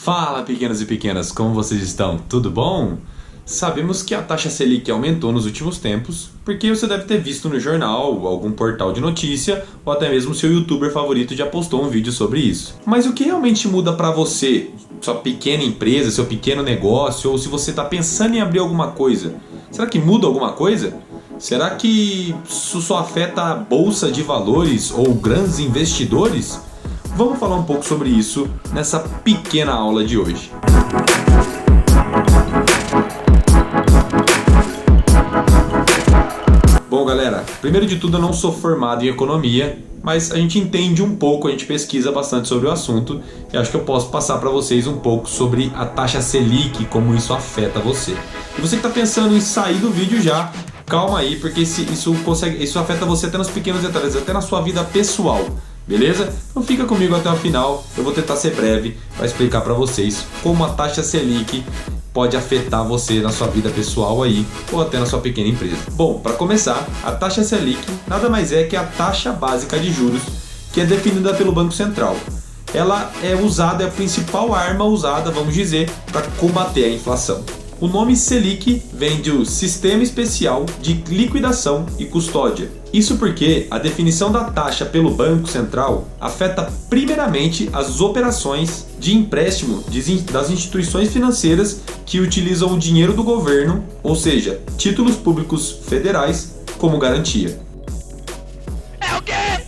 Fala, pequenos e pequenas, como vocês estão? Tudo bom? Sabemos que a taxa Selic aumentou nos últimos tempos, porque você deve ter visto no jornal, algum portal de notícia, ou até mesmo seu youtuber favorito já postou um vídeo sobre isso. Mas o que realmente muda para você, sua pequena empresa, seu pequeno negócio, ou se você está pensando em abrir alguma coisa? Será que muda alguma coisa? Será que isso só afeta a bolsa de valores ou grandes investidores? Vamos falar um pouco sobre isso nessa pequena aula de hoje. Bom, galera, primeiro de tudo eu não sou formado em economia, mas a gente entende um pouco, a gente pesquisa bastante sobre o assunto e acho que eu posso passar para vocês um pouco sobre a taxa Selic, como isso afeta você. E você que está pensando em sair do vídeo já, calma aí, porque isso afeta você até nos pequenos detalhes, até na sua vida pessoal. Beleza? Então fica comigo até o final, eu vou tentar ser breve para explicar para vocês como a taxa Selic pode afetar você na sua vida pessoal aí, ou até na sua pequena empresa. Bom, para começar, a taxa Selic nada mais é que a taxa básica de juros que é definida pelo Banco Central. Ela é a principal arma usada, vamos dizer, para combater a inflação. O nome Selic vem do Sistema Especial de Liquidação e Custódia. Isso porque a definição da taxa pelo Banco Central afeta primeiramente as operações de empréstimo das instituições financeiras que utilizam o dinheiro do governo, ou seja, títulos públicos federais, como garantia. É o quê?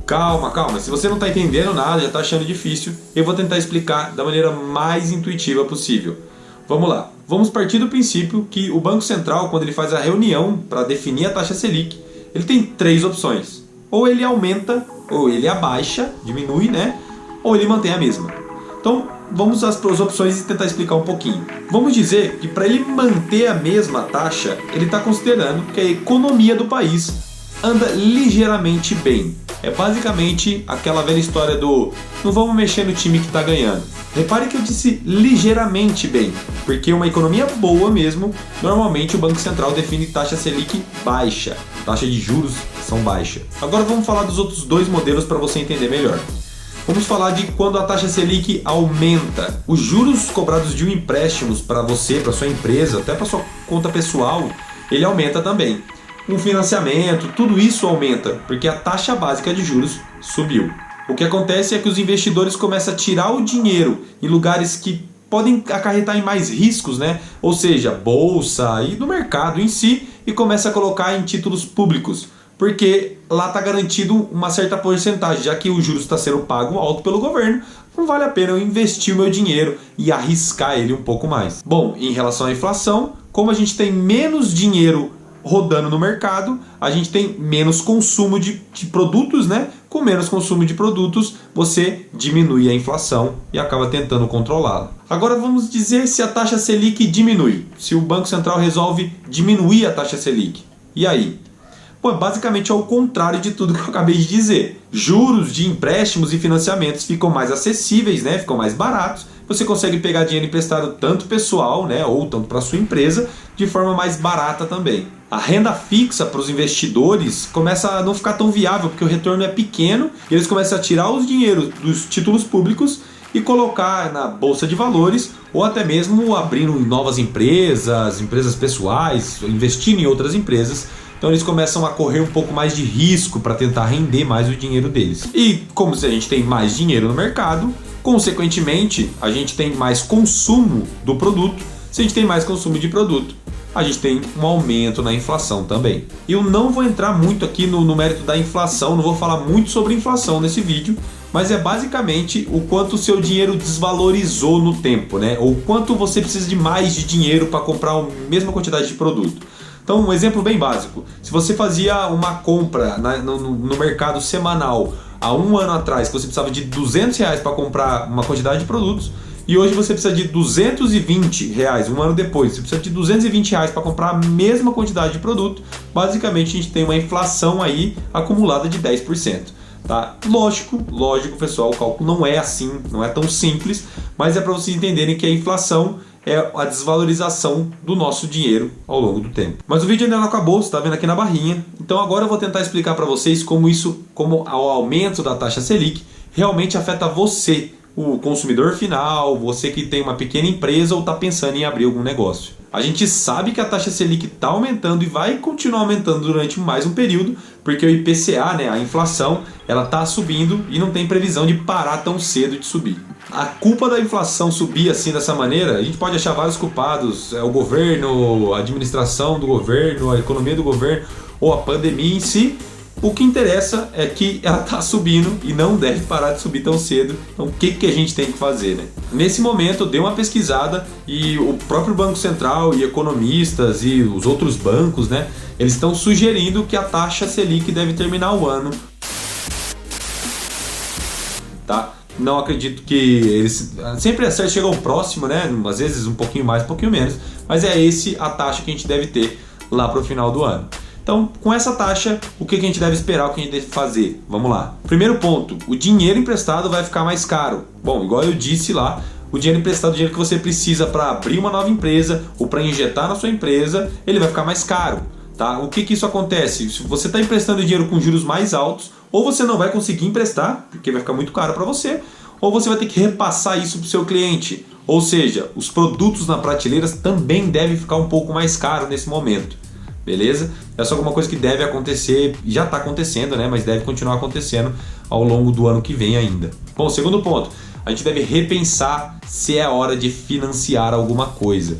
Calma, se você não está entendendo nada, já está achando difícil, eu vou tentar explicar da maneira mais intuitiva possível. Vamos lá, vamos partir do princípio que o Banco Central, quando ele faz a reunião para definir a taxa Selic, ele tem três opções. Ou ele aumenta, ou ele abaixa, diminui, né? Ou ele mantém a mesma. Então, vamos às opções e tentar explicar um pouquinho. Vamos dizer que para ele manter a mesma taxa, ele está considerando que a economia do país anda ligeiramente bem. É basicamente aquela velha história do não vamos mexer no time que está ganhando. Repare que eu disse ligeiramente bem, porque uma economia boa mesmo, normalmente o Banco Central define taxa Selic baixa, taxa de juros são baixa. Agora vamos falar dos outros dois modelos para você entender melhor. Vamos falar de quando a taxa Selic aumenta. Os juros cobrados de um empréstimo para você, para sua empresa, até para sua conta pessoal, ele aumenta também. Um financiamento, tudo isso aumenta, porque a taxa básica de juros subiu. O que acontece é que os investidores começam a tirar o dinheiro em lugares que podem acarretar em mais riscos, né? Ou seja, bolsa e no mercado em si, e começa a colocar em títulos públicos, porque lá está garantido uma certa porcentagem, já que o juros está sendo pago alto pelo governo, não vale a pena eu investir o meu dinheiro e arriscar ele um pouco mais. Bom, em relação à inflação, como a gente tem menos dinheiro rodando no mercado, a gente tem menos consumo de produtos, né? Com menos consumo de produtos, você diminui a inflação e acaba tentando controlá-la. Agora vamos dizer se a taxa Selic diminui, se o Banco Central resolve diminuir a taxa Selic. E aí? Pô, basicamente é o contrário de tudo que eu acabei de dizer. Juros de empréstimos e financiamentos ficam mais acessíveis, né? Ficam mais baratos. Você consegue pegar dinheiro emprestado tanto pessoal, né? Ou tanto para sua empresa, de forma mais barata também. A renda fixa para os investidores começa a não ficar tão viável, porque o retorno é pequeno e eles começam a tirar os dinheiros dos títulos públicos e colocar na bolsa de valores ou até mesmo abrindo novas empresas pessoais, investindo em outras empresas. Então eles começam a correr um pouco mais de risco para tentar render mais o dinheiro deles. E como se a gente tem mais dinheiro no mercado, consequentemente a gente tem mais consumo do produto. Se a gente tem mais consumo de produto, a gente tem um aumento na inflação também. Eu não vou entrar muito aqui no mérito da inflação, não vou falar muito sobre inflação nesse vídeo, mas é basicamente o quanto o seu dinheiro desvalorizou no tempo, né? Ou quanto você precisa de mais de dinheiro para comprar a mesma quantidade de produto. Então, um exemplo bem básico. Se você fazia uma compra no mercado semanal há um ano atrás, que você precisava de R$200 para comprar uma quantidade de produtos, e hoje você precisa de R$220, um ano depois, você precisa de R$220 para comprar a mesma quantidade de produto, basicamente a gente tem uma inflação aí acumulada de 10%. Tá? Lógico, pessoal, o cálculo não é assim, não é tão simples, mas é para vocês entenderem que a inflação é a desvalorização do nosso dinheiro ao longo do tempo. Mas o vídeo ainda não acabou, você está vendo aqui na barrinha. Então agora eu vou tentar explicar para vocês como o aumento da taxa Selic realmente afeta você o consumidor final, você que tem uma pequena empresa ou está pensando em abrir algum negócio. A gente sabe que a taxa Selic está aumentando e vai continuar aumentando durante mais um período, porque o IPCA, né, a inflação, ela está subindo e não tem previsão de parar tão cedo de subir. A culpa da inflação subir assim dessa maneira, a gente pode achar vários culpados, o governo, a administração do governo, a economia do governo ou a pandemia em si. O que interessa é que ela está subindo e não deve parar de subir tão cedo. Então o que a gente tem que fazer, né? Nesse momento eu dei uma pesquisada e o próprio Banco Central e economistas e os outros bancos, né, eles estão sugerindo que a taxa Selic deve terminar o ano. Tá? Não acredito que eles sempre chegam próximo, né? Às vezes um pouquinho mais, um pouquinho menos, mas é a taxa que a gente deve ter lá para o final do ano. Então, com essa taxa, o que a gente deve esperar, o que a gente deve fazer? Vamos lá. Primeiro ponto, o dinheiro emprestado vai ficar mais caro. Bom, igual eu disse lá, o dinheiro emprestado, o dinheiro que você precisa para abrir uma nova empresa ou para injetar na sua empresa, ele vai ficar mais caro. Tá? O que isso acontece? Se você está emprestando dinheiro com juros mais altos, ou você não vai conseguir emprestar, porque vai ficar muito caro para você, ou você vai ter que repassar isso para o seu cliente. Ou seja, os produtos na prateleira também devem ficar um pouco mais caros nesse momento. Beleza? É só alguma coisa que deve acontecer, já está acontecendo, né? Mas deve continuar acontecendo ao longo do ano que vem ainda. Bom, segundo ponto, a gente deve repensar se é hora de financiar alguma coisa.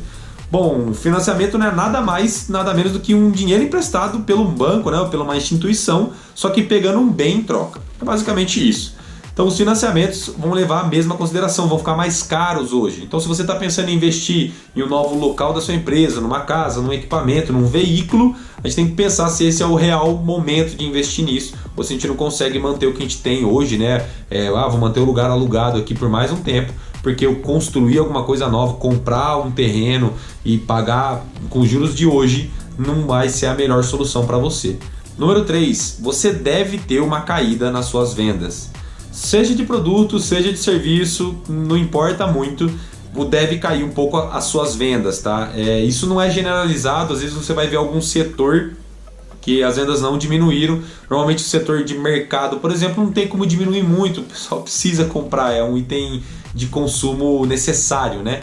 Bom, financiamento não é nada mais, nada menos do que um dinheiro emprestado pelo banco, né? Ou pela uma instituição, só que pegando um bem em troca. É basicamente isso. Então os financiamentos vão levar a mesma consideração, vão ficar mais caros hoje. Então se você está pensando em investir em um novo local da sua empresa, numa casa, num equipamento, num veículo, a gente tem que pensar se esse é o real momento de investir nisso, ou se a gente não consegue manter o que a gente tem hoje, né? Vou manter o lugar alugado aqui por mais um tempo, porque eu construir alguma coisa nova, comprar um terreno e pagar com os juros de hoje, não vai ser a melhor solução para você. Número 3, você deve ter uma caída nas suas vendas. Seja de produto, seja de serviço, não importa muito, deve cair um pouco as suas vendas, tá? Isso não é generalizado, às vezes você vai ver algum setor que as vendas não diminuíram. Normalmente o setor de mercado, por exemplo, não tem como diminuir muito, o pessoal precisa comprar, é um item de consumo necessário, né?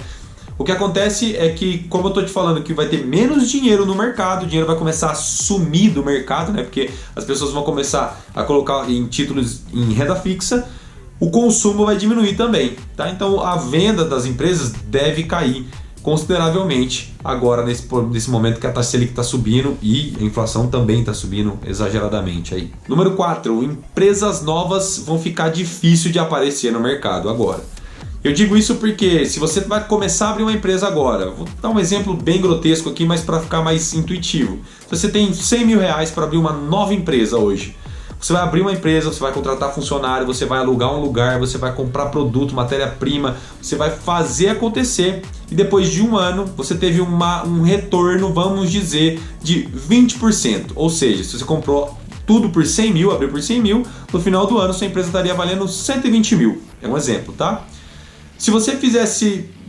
O que acontece é que, como eu estou te falando, que vai ter menos dinheiro no mercado, o dinheiro vai começar a sumir do mercado, né? Porque as pessoas vão começar a colocar em títulos em renda fixa, o consumo vai diminuir também, tá? Então a venda das empresas deve cair consideravelmente agora nesse momento que a taxa Selic está subindo e a inflação também está subindo exageradamente aí. Número 4, empresas novas vão ficar difícil de aparecer no mercado agora. Eu digo isso porque se você vai começar a abrir uma empresa agora, vou dar um exemplo bem grotesco aqui, mas para ficar mais intuitivo. Se você tem 100 mil reais para abrir uma nova empresa hoje, você vai abrir uma empresa, você vai contratar funcionário, você vai alugar um lugar, você vai comprar produto, matéria-prima, você vai fazer acontecer e depois de um ano você teve um retorno, vamos dizer, de 20%. Ou seja, se você comprou tudo por 100 mil, abriu por 100 mil, no final do ano sua empresa estaria valendo 120 mil. É um exemplo, tá? Se você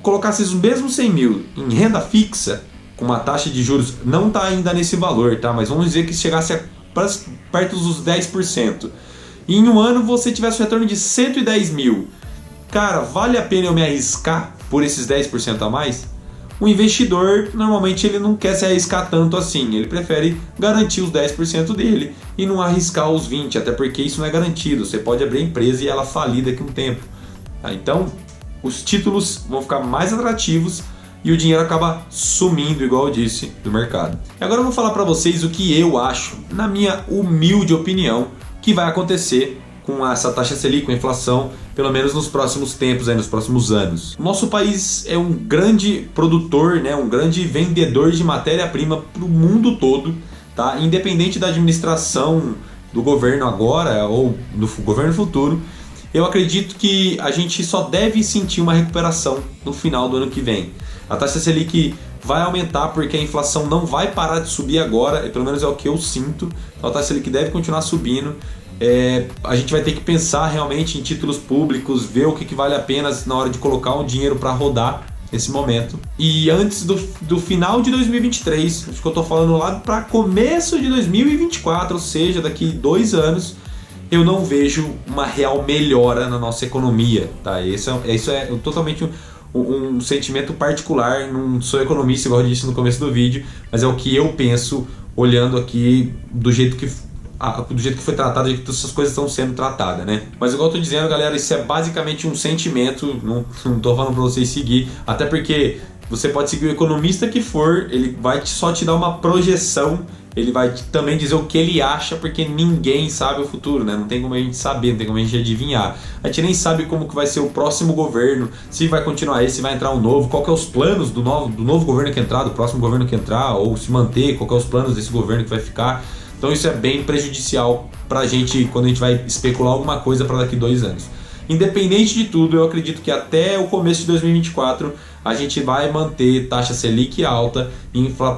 colocasse os mesmos 100 mil em renda fixa, com uma taxa de juros, não está ainda nesse valor, tá? Mas vamos dizer que chegasse perto dos 10%. E em um ano você tivesse um retorno de 110 mil. Cara, vale a pena eu me arriscar por esses 10% a mais? O investidor, normalmente, ele não quer se arriscar tanto assim. Ele prefere garantir os 10% dele e não arriscar os 20%, até porque isso não é garantido. Você pode abrir a empresa e ela falir daqui a um tempo. Tá? Então, os títulos vão ficar mais atrativos e o dinheiro acaba sumindo, igual eu disse, do mercado. E agora eu vou falar para vocês o que eu acho, na minha humilde opinião, que vai acontecer com essa taxa Selic, com a inflação, pelo menos nos próximos tempos, nos próximos anos. Nosso país é um grande produtor, né, um grande vendedor de matéria-prima para o mundo todo, tá? Independente da administração do governo agora ou do governo futuro, eu acredito que a gente só deve sentir uma recuperação no final do ano que vem. A taxa Selic vai aumentar porque a inflação não vai parar de subir agora, pelo menos é o que eu sinto. Então a taxa Selic deve continuar subindo. A gente vai ter que pensar realmente em títulos públicos, ver o que vale a pena na hora de colocar um dinheiro para rodar nesse momento. E antes do final de 2023, acho que eu estou falando lá para começo de 2024, ou seja, daqui 2 anos, eu não vejo uma real melhora na nossa economia, tá? Isso é totalmente um sentimento particular, não sou economista, igual eu disse no começo do vídeo, mas é o que eu penso olhando aqui do jeito que foi tratado, do jeito que essas coisas estão sendo tratadas, né? Mas igual eu tô dizendo, galera, isso é basicamente um sentimento, não tô falando pra vocês seguir, até porque você pode seguir o economista que for, ele vai só te dar uma projeção, ele vai também dizer o que ele acha, porque ninguém sabe o futuro, né? Não tem como a gente saber, não tem como a gente adivinhar. A gente nem sabe como que vai ser o próximo governo, se vai continuar esse, se vai entrar um novo, qual que é os planos do novo governo que entrar, do próximo governo que entrar, ou se manter, qual que é os planos desse governo que vai ficar. Então isso é bem prejudicial pra gente quando a gente vai especular alguma coisa para daqui 2 anos. Independente de tudo, eu acredito que até o começo de 2024 a gente vai manter taxa Selic alta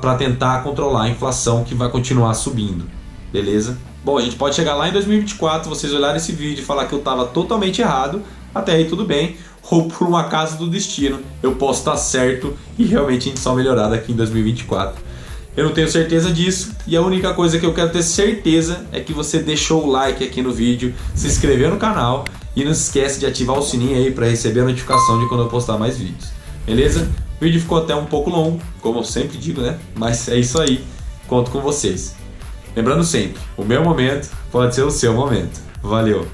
para tentar controlar a inflação que vai continuar subindo, beleza? Bom, a gente pode chegar lá em 2024, vocês olharem esse vídeo e falar que eu estava totalmente errado, até aí tudo bem, ou por um acaso do destino eu posso estar certo e realmente a gente só melhorar daqui em 2024. Eu não tenho certeza disso e a única coisa que eu quero ter certeza é que você deixou o like aqui no vídeo, se inscreveu no canal e não esquece de ativar o sininho aí para receber a notificação de quando eu postar mais vídeos. Beleza? O vídeo ficou até um pouco longo, como eu sempre digo, né? Mas é isso aí, conto com vocês. Lembrando sempre, o meu momento pode ser o seu momento. Valeu!